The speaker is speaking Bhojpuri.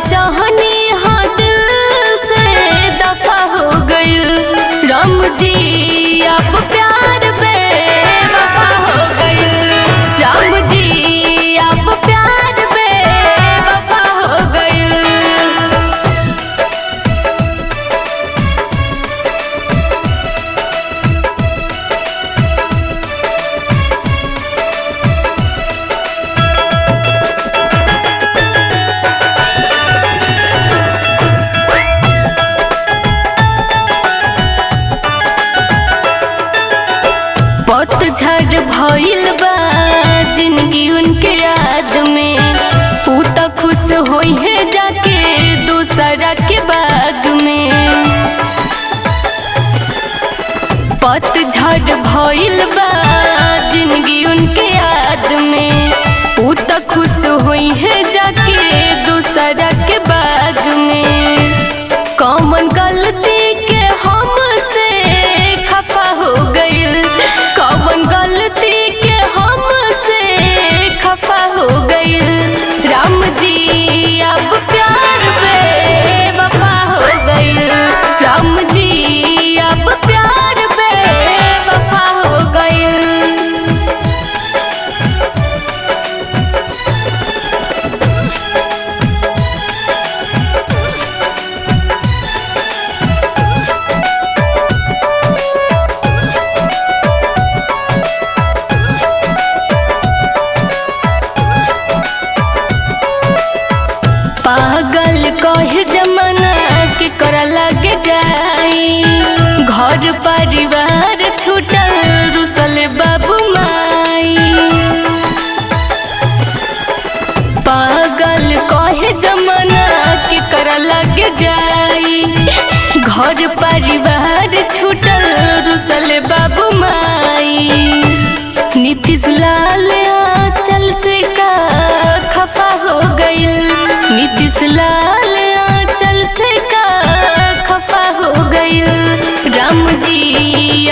चाहनी हाँ दिल से दफा हो गई। राम जी अब प्यार बेवफा हो गई। राम जी अब प्यार बेवफा हो गई। पतझड़ भइल बा जिंदगी उनके याद में। ऊ तो खुश होई है जाके दूसरा के बाग में। पतझड़ भइल बा जिंदगी उनके याद में। ऊ तो खुश होई है जाके दूसरा के बाग में। कौन गलती के हमसे खफा हो गई। कौन गलती के हमसे खफा हो गई। राम जी अब प्यार बेवफा हो गई। राम जी अब प्यार बेवफा हो गई। पागल कहे जमाना के कर लग जाई। घर परिवार छूटल रुसल बाबू माई। पागल कहे जमाना के कर लग जाई। घर परिवार छूटल रुसल बाबू माई। नीतीश लाल आंचल से का खफा हो गई। नीतीश लाल आंचल से का खफा हो गई। राम जी